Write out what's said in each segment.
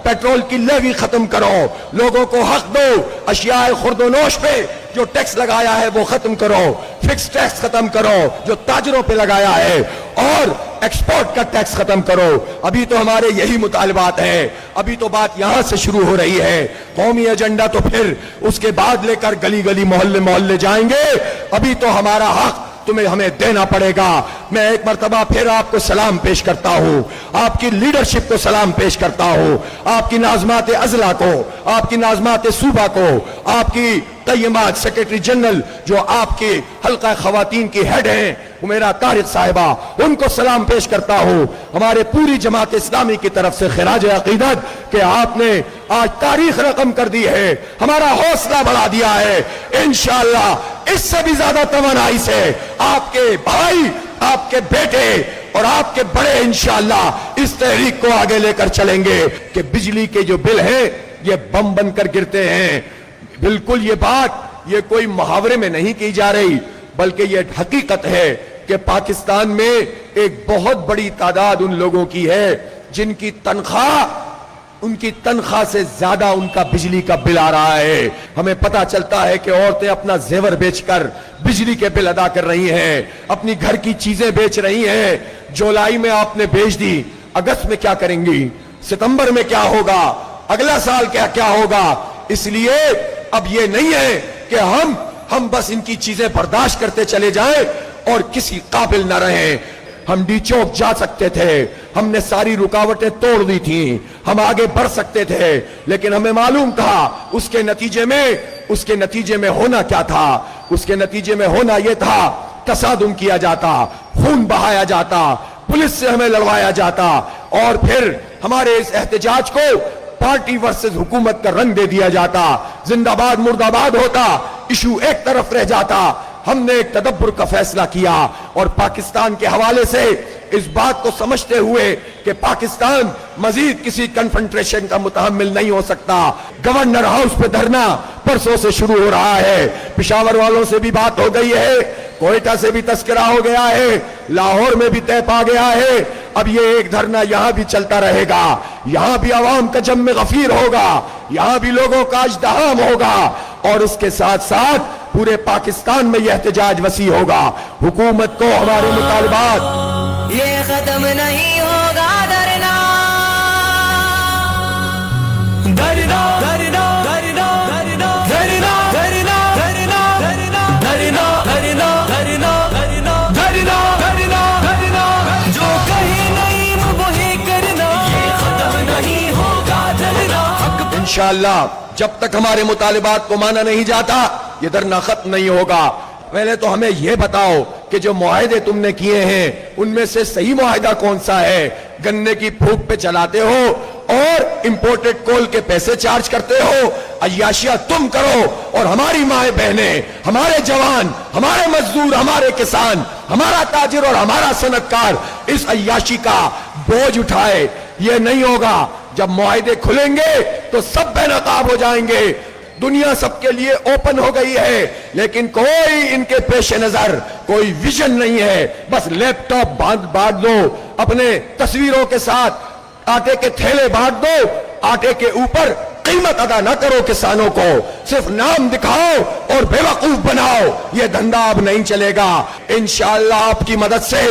Petrol की levy खत्म करो, लोगों को हक दो, अशियाए खुर्दोनोश पे जो टैक्स लगाया है वो खत्म करो, फिक्स टैक्स खत्म करो जो ताजरों पे लगाया है, और एक्सपोर्ट का टैक्स खत्म करो। अभी तो हमारे यही मुतालबात हैं, अभी तो बात यहां से शुरू हो रही है। कौमी एजेंडा तो फिर उसके बाद लेकर गली गली मोहल्ले मोहल्ले जाएंगे। अभी तो हमारा हक तुम्हें हमें देना पड़ेगा। मैं एक मर्तबा फिर आपको सलाम पेश करता हूं, आपकी लीडरशिप को सलाम पेश करता हूं, आपकी नाज़मात अज़ला को, आपकी नाज़मात सूबा को, आपकी तय्यमात सेक्रेटरी जनरल जो आपकी हल्का खवातीन की हेड हैं मेरा तारिक साहिबा, उनको सलाम पेश करता हूं। हमारे पूरी जमात इस्लामी की तरफ से खिराज अकीदत कि आपने आज तारीख रकम कर दी है, हमारा हौसला बढ़ा दिया है। इंशाअल्लाह इससे भी ज्यादा तवानाई से आपके भाई, आपके बेटे और आपके बड़े इंशाअल्लाह इस तहरीक को आगे लेकर चलेंगे कि बिजली के जो बिल हैं ये बम बनकर गिरते हैं। बिल्कुल ये बात ये कोई मुहावरे में नहीं की जा रही, बल्कि ये हकीकत है कि पाकिस्तान में एक बहुत बड़ी तादाद उन लोगों की है जिनकी तनख्वाह, उनकी तनख्वाह से ज्यादा उनका बिजली का बिल आ रहा है। हमें पता चलता है कि औरतें अपना जेवर बेचकर बिजली के बिल अदा कर रही हैं, अपनी घर की चीजें बेच रही हैं। जुलाई में आपने बेच दी, अगस्त में क्या करेंगी, सितंबर में क्या होगा, अगला साल क्या क्या होगा। इसलिए अब ये नहीं है कि हम बस इनकी चीजें बर्दाश्त करते चले जाएं और किसी काबिल न रहें। हम डी चौक जा सकते थे, हमने सारी रुकावटें तोड़ दी थी, हम आगे बढ़ सकते थे, लेकिन हमें मालूम था उसके नतीजे में होना क्या था। उसके नतीजे में होना यह था तसादुम किया जाता, खून बहाया जाता, पुलिस से हमें लड़वाया जाता और फिर हमारे इस एहतजाज को पार्टी वर्सेस हुकूमत का रंग दे दिया जाता, जिंदाबाद मुर्दाबाद होता, इशू एक तरफ रह जाता। हमने एक तदब्बुर का फैसला किया और पाकिस्तान के हवाले से इस बात को समझते हुए कि पाकिस्तान मजीद किसी कन्फ्रंटेशन का मुतहम्मिल नहीं हो सकता, गवर्नर हाउस पे धरना परसों से शुरू हो रहा है। पिशावर वालों से भी बात हो गई है, कोयटा से भी तस्करा हो गया है, लाहौर में भी तय पा गया है। अब ये एक धरना यहां भी चलता रहेगा, यहां भी अवाम का जम्मे गफीर होगा, यहां भी लोगों का इज्तिहाम होगा और उसके साथ साथ पूरे पाकिस्तान में यह एहतजाज वसी होगा। हुकूमत को हमारे मुतालबात ये खत्म नहीं होगा, डरना डरना डरना डरना डरना डरना डरना डरना डरना डरना डरना डरना डरना डरना डरना डरना जो कहीं नहीं वही करना, ये खत्म नहीं होगा डरना। इंशाअल्लाह जब तक हमारे मुतालिबात को माना नहीं जाता ये धरना खत्म नहीं होगा। पहले तो हमें यह बताओ कि जो मुआहदे तुमने किए हैं उनमें से सही मुआहदा कौन सा है। गन्ने की फूक पे चलाते हो और इंपोर्टेड कोल के पैसे चार्ज करते हो, अय्याशिया तुम करो और हमारी माए बहनें, हमारे जवान, हमारे मजदूर, हमारे किसान, हमारा ताजिर और हमारा सनतकार इस अय्याशी का बोझ उठाए। ये नहीं होगा। जब मुआहदे खुलेंगे तो सब बेनकाब हो जाएंगे, दुनिया सबके लिए ओपन हो गई है, लेकिन कोई इनके पेश नजर कोई विजन नहीं है। बस लैपटॉप बांट दो, अपने तस्वीरों के साथ आटे के थैले बांट दो, आटे के ऊपर कीमत अदा ना करो किसानों को, सिर्फ नाम दिखाओ और बेवकूफ बनाओ। यह धंधा अब नहीं चलेगा। इंशाअल्लाह आपकी मदद से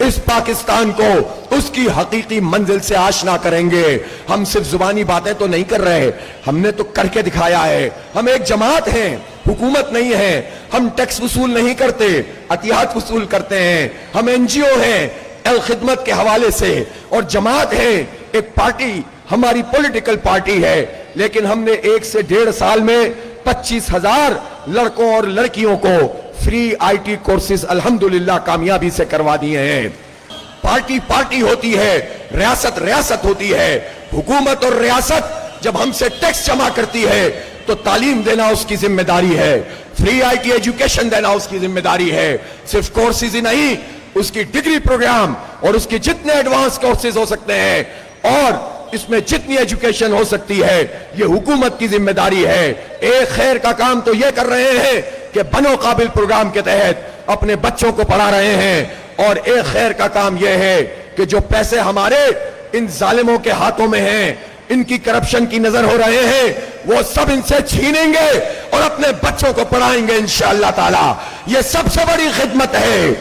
इस पाकिस्तान को उसकी हकीकी मंजिल से आशना करेंगे। हम सिर्फ जुबानी बातें तो नहीं कर रहे, हमने तो करके दिखाया है। हम एक जमात हैं, हुकूमत नहीं है। हम टैक्स वसूल नहीं करते, अतियात वसूल करते हैं। हम एनजीओ हैं अल खिदमत के हवाले से, और जमात है एक पार्टी, हमारी पॉलिटिकल पार्टी है। लेकिन हमने 1 से 1.5 साल में 25,000 लड़कों और लड़कियों को फ्री IT कोर्सेज अल्हम्दुलिल्लाह कामयाबी से करवा दिए हैं। पार्टी पार्टी होती है, रियासत रियासत होती है। हुकूमत और रियासत जब हमसे टैक्स जमा करती है तो तालीम देना उसकी जिम्मेदारी है, फ्री IT एजुकेशन देना उसकी जिम्मेदारी है। सिर्फ कोर्सेज ही नहीं, उसकी डिग्री प्रोग्राम और उसके जितने एडवांस कोर्सेज हो सकते हैं और इसमें जितनी एजुकेशन हो सकती है ये हुकूमत की जिम्मेदारी है। एक खैर का काम तो ये कर रहे हैं कि बनो काबिल प्रोग्राम के तहत अपने बच्चों को पढ़ा रहे हैं, और एक खैर का काम यह है कि जो पैसे हमारे इन जालिमों के हाथों में हैं, ان کی کرپشن کی نظر ہو رہے ہیں وہ سب ان سے چھینیں گے اور اپنے بچوں کو پڑھائیں گے انشاءاللہ تعالی. یہ سب سے بڑی خدمت ہے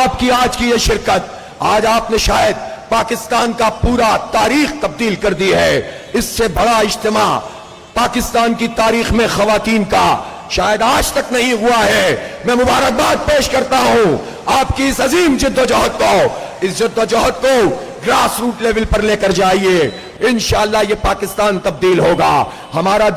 آپ کی آج کی یہ شرکت. آج آپ نے شاید پاکستان کا پورا تاریخ تبدیل کر دی ہے. اس سے بڑا اجتماع پاکستان کی تاریخ میں خواتین کا شاید آج تک نہیں ہوا ہے. میں مبارکباد پیش کرتا ہوں آپ کی اس عظیم جد و جہد کو. اس جد و جہد کو گراس روٹ لیول پر لے کر جائیے. انشاءاللہ یہ پاکستان تبدیل ہوگا. ہمارا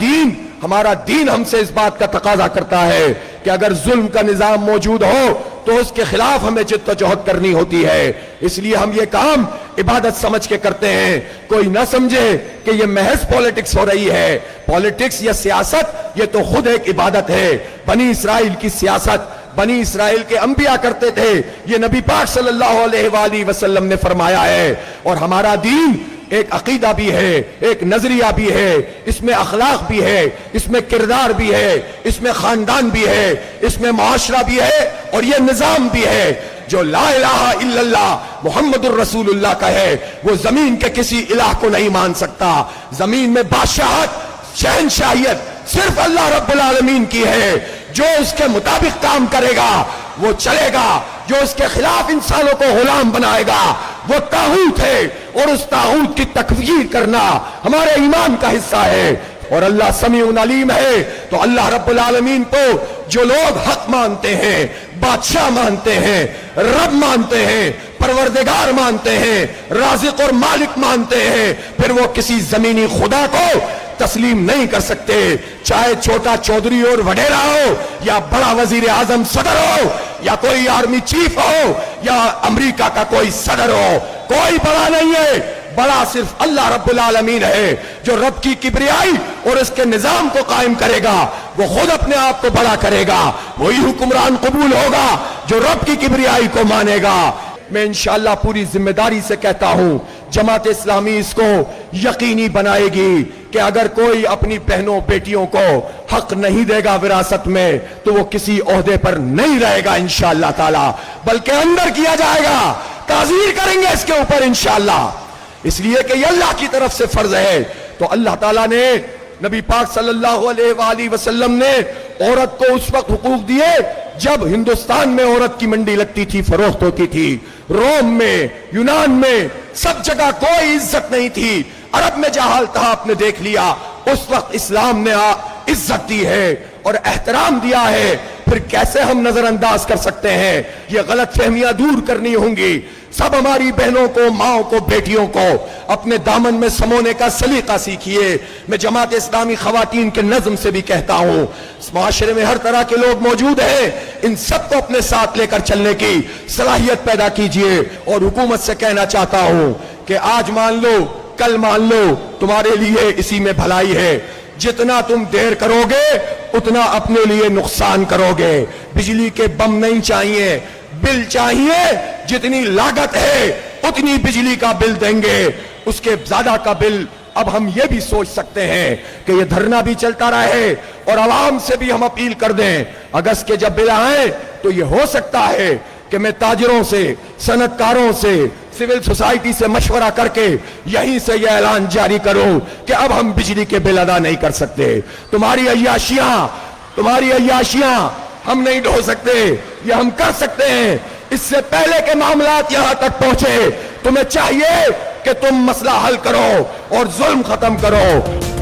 دین ہم سے اس بات کا تقاضا کرتا ہے کہ اگر ظلم کا نظام موجود ہو تو اس کے خلاف ہمیں جد و جہد کرنی ہوتی ہے. اس لیے ہم یہ کام عبادت سمجھ کے کرتے ہیں. کوئی نہ سمجھے کہ یہ محض پولیٹکس ہو رہی ہے. پولیٹکس یا سیاست یہ تو خود ایک عبادت ہے. بنی اسرائیل کی سیاست بنی اسرائیل کے انبیاء کرتے تھے. یہ نبی پاک صلی اللہ علیہ وآلہ وسلم نے فرمایا ہے. اور ہمارا دین ایک عقیدہ بھی ہے, ایک نظریہ بھی ہے, اس میں اخلاق بھی ہے, اس میں کردار بھی ہے, اس میں خاندان بھی ہے, اس میں معاشرہ بھی ہے اور یہ نظام بھی ہے. جو لا الہ الا اللہ محمد الرسول اللہ کا ہے وہ زمین کے کسی الہ کو نہیں مان سکتا. زمین میں بادشاہت شہنشاہیت صرف اللہ رب العالمین کی ہے. جو اس کے مطابق کام کرے گا وہ چلے گا, جو اس کے خلاف انسانوں کو غلام بنائے گا وہ طاغوت ہے. اور اس طاغوت کی تکفیر کرنا ہمارے ایمان کا حصہ ہے. اور اللہ سمیع علیم ہے. تو اللہ رب العالمین کو جو لوگ حق مانتے ہیں, بادشاہ مانتے ہیں, رب مانتے ہیں, پروردگار مانتے ہیں, رازق اور مالک مانتے ہیں, پھر وہ کسی زمینی خدا کو تسلیم نہیں کر سکتے. چاہے چھوٹا چودھری اور وڈیرا ہو یا بڑا وزیر اعظم صدر ہو یا کوئی آرمی چیف ہو یا امریکہ کا کوئی صدر ہو, کوئی بڑا نہیں ہے. بڑا صرف اللہ رب العالمین ہے. جو رب کی کبریائی اور اس کے نظام کو قائم کرے گا وہ خود اپنے آپ کو بڑا کرے گا. وہی حکمران قبول ہوگا جو رب کی کبریائی کو مانے گا. میں انشاءاللہ پوری ذمہ داری سے کہتا ہوں جماعت اسلامی اس کو یقینی بنائے گی کہ اگر کوئی اپنی بہنوں بیٹیوں کو حق نہیں دے گا وراثت میں تو وہ کسی عہدے پر نہیں رہے گا انشاءاللہ تعالی, بلکہ اندر کیا جائے گا. تعزیر کریں گے اس کے اوپر انشاءاللہ, اس لیے کہ یہ اللہ کی طرف سے فرض ہے. تو اللہ تعالیٰ نے نبی پاک صلی اللہ علیہ وآلہ وسلم نے عورت کو اس وقت حقوق دیے جب ہندوستان میں عورت کی منڈی لگتی تھی, فروخت ہوتی تھی. روم میں, یونان میں, سب جگہ کوئی عزت نہیں تھی. عرب میں جہاں حال تھا آپ نے دیکھ لیا. اس وقت اسلام نے عزت دی ہے اور احترام دیا ہے. پھر کیسے ہم نظر انداز کر سکتے ہیں؟ یہ غلط فہمیاں دور کرنی ہوں گی. سب ہماری بہنوں کو, ماؤں کو, بیٹیوں کو اپنے دامن میں سمونے کا سلیقہ سیکھیے. میں جماعت اسلامی خواتین کے نظم سے بھی کہتا ہوں اس معاشرے میں ہر طرح کے لوگ موجود ہیں, ان سب کو اپنے ساتھ لے کر چلنے کی صلاحیت پیدا کیجیے. اور حکومت سے کہنا چاہتا ہوں کہ آج مان لو کل مان لو تمہارے لیے اسی میں بھلائی ہے. جتنا تم دیر کرو گے اتنا اپنے لیے نقصان کرو گے. بجلی کے بم نہیں چاہیے, بل چاہیے. جتنی لاگت ہے اتنی بجلی کا بل دیں گے, اس کے زیادہ کا بل. اب ہم یہ بھی سوچ سکتے ہیں کہ یہ دھرنا بھی چلتا رہے اور عوام سے بھی ہم اپیل کر دیں اگست کے جب بل آئیں تو یہ ہو سکتا ہے کہ میں تاجروں سے, صنعت کاروں سے, سول سوسائٹی سے مشورہ کر کے یہیں سے یہ اعلان جاری کروں کہ اب ہم بجلی کے بل ادا نہیں کر سکتے. تمہاری عیاشیاں ہم نہیں ڈھو سکتے, یہ ہم کر سکتے ہیں. اس سے پہلے کے معاملات یہاں تک پہنچے تمہیں چاہیے کہ تم مسئلہ حل کرو اور ظلم ختم کرو.